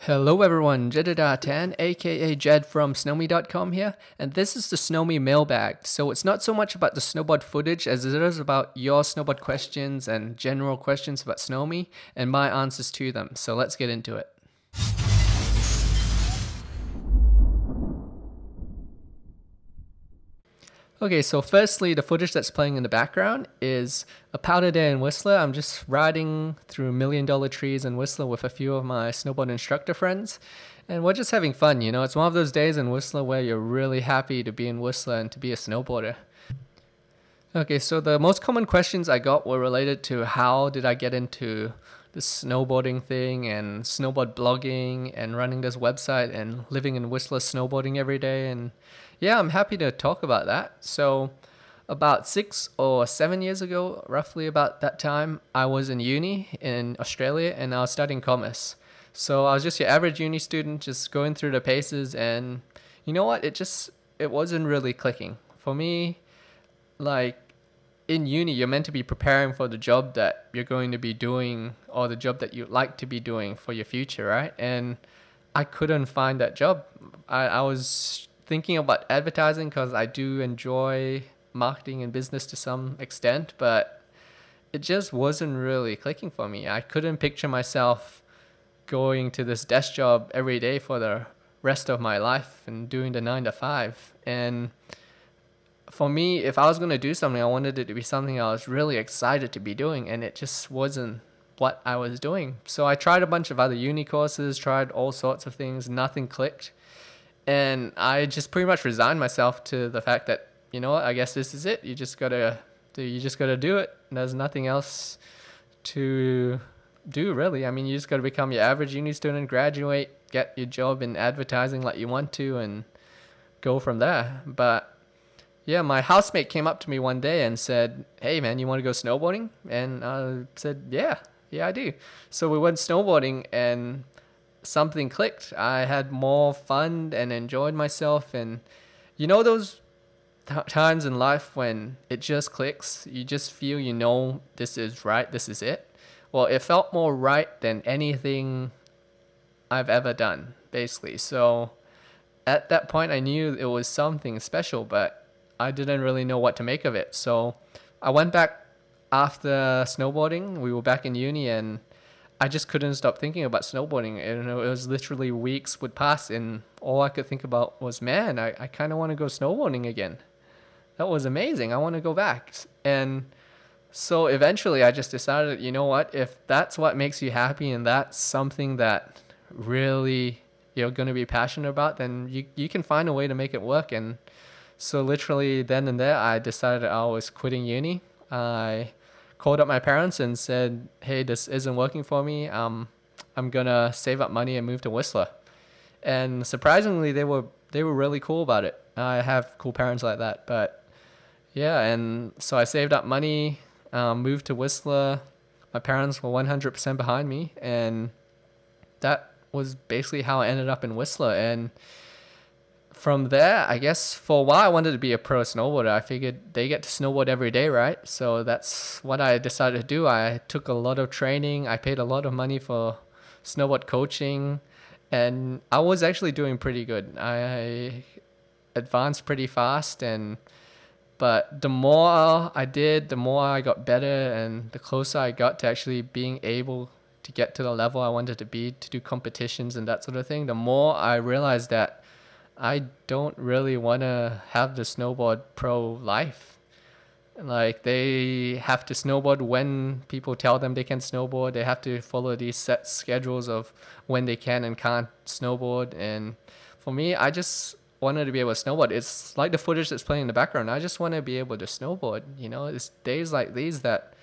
Hello everyone, Jeddah10 aka Jed from Snomie.com here, and this is the Snomie mailbag. So it's not so much about the snowboard footage as it is about your snowboard questions and general questions about Snomie and my answers to them. So let's get into it. Okay, so firstly, the footage that's playing in the background is a powder day in Whistler. I'm just riding through $1,000,000 trees in Whistler with a few of my snowboard instructor friends, and we're just having fun, you know? It's one of those days in Whistler where you're really happy to be in Whistler and to be a snowboarder. Okay, so the most common questions I got were related to how did I get into the snowboarding thing and snowboard blogging and running this website and living in Whistler snowboarding every day. And yeah, I'm happy to talk about that. So about 6 or 7 years ago, roughly about that time, I was in uni in Australia and I was studying commerce. So I was just your average uni student, just going through the paces, and you know what? It wasn't really clicking. For me, like, in uni, you're meant to be preparing for the job that you're going to be doing or the job that you'd like to be doing for your future, right? And I couldn't find that job. I was thinking about advertising because I do enjoy marketing and business to some extent, but it just wasn't really clicking for me. I couldn't picture myself going to this desk job every day for the rest of my life and doing the 9 to 5. And for me, if I was going to do something, I wanted it to be something I was really excited to be doing, and it just wasn't what I was doing. So I tried a bunch of other uni courses, tried all sorts of things, nothing clicked. And I just pretty much resigned myself to the fact that, you know what, I guess this is it. You just gotta do it. There's nothing else to do, really. I mean, you just gotta become your average uni student, graduate, get your job in advertising like you want to, and go from there. But yeah, my housemate came up to me one day and said, "Hey man, you want to go snowboarding?" And I said, yeah, I do. So we went snowboarding and something clicked. I had more fun and enjoyed myself. And you know those times in life when it just clicks? You just feel, you know, this is right, this is it. Well, it felt more right than anything I've ever done, basically. So at that point, I knew it was something special, but I didn't really know what to make of it. So I went back after snowboarding. We were back in uni and I just couldn't stop thinking about snowboarding. You know, it was literally weeks would pass and all I could think about was, man, I kind of want to go snowboarding again. That was amazing. I want to go back. And so eventually I just decided, you know what, if that's what makes you happy and that's something that really you're going to be passionate about, then you can find a way to make it work. And so literally then and there, I decided I was quitting uni. I called up my parents and said, "Hey, this isn't working for me. I'm gonna save up money and move to Whistler." And surprisingly, they were really cool about it. I have cool parents like that. But yeah, and so I saved up money, moved to Whistler. My parents were 100% behind me, and that was basically how I ended up in Whistler. And from there, I guess for a while I wanted to be a pro snowboarder. I figured they get to snowboard every day, right? So that's what I decided to do. I took a lot of training. I paid a lot of money for snowboard coaching, and I was actually doing pretty good. I advanced pretty fast, but the more I did, the more I got better, and the closer I got to actually being able to get to the level I wanted to be, to do competitions and that sort of thing, the more I realized that I don't really want to have the snowboard pro life. Like, they have to snowboard when people tell them they can snowboard. They have to follow these set schedules of when they can and can't snowboard. And for me, I just wanted to be able to snowboard. It's like the footage that's playing in the background. I just want to be able to snowboard. You know, it's days like these that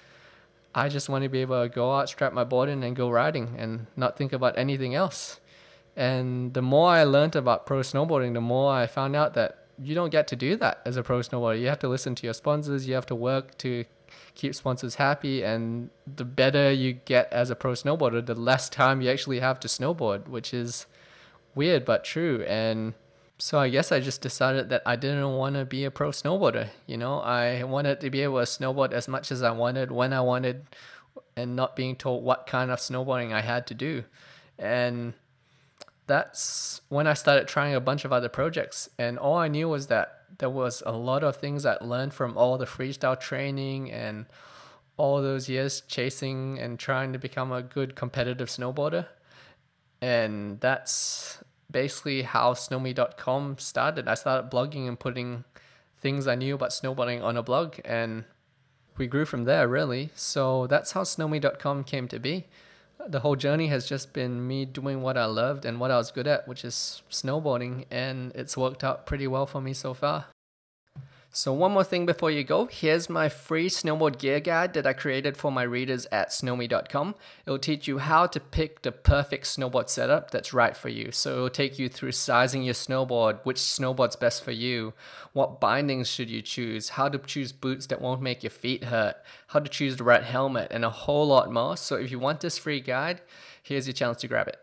I just want to be able to go out, strap my board in, and go riding and not think about anything else. And the more I learned about pro snowboarding, the more I found out that you don't get to do that as a pro snowboarder. You have to listen to your sponsors. You have to work to keep sponsors happy. And the better you get as a pro snowboarder, the less time you actually have to snowboard, which is weird but true. And so I guess I just decided that I didn't want to be a pro snowboarder. You know, I wanted to be able to snowboard as much as I wanted, when I wanted, and not being told what kind of snowboarding I had to do. And that's when I started trying a bunch of other projects. And all I knew was that there was a lot of things I learned from all the freestyle training and all those years chasing and trying to become a good competitive snowboarder. And that's basically how Snomie.com started. I started blogging and putting things I knew about snowboarding on a blog, and we grew from there, really. So that's how Snomie.com came to be. The whole journey has just been me doing what I loved and what I was good at, which is snowboarding, and it's worked out pretty well for me so far. So one more thing before you go, here's my free snowboard gear guide that I created for my readers at Snomie.com. It'll teach you how to pick the perfect snowboard setup that's right for you. So it'll take you through sizing your snowboard, which snowboard's best for you, what bindings should you choose, how to choose boots that won't make your feet hurt, how to choose the right helmet, and a whole lot more. So if you want this free guide, here's your chance to grab it.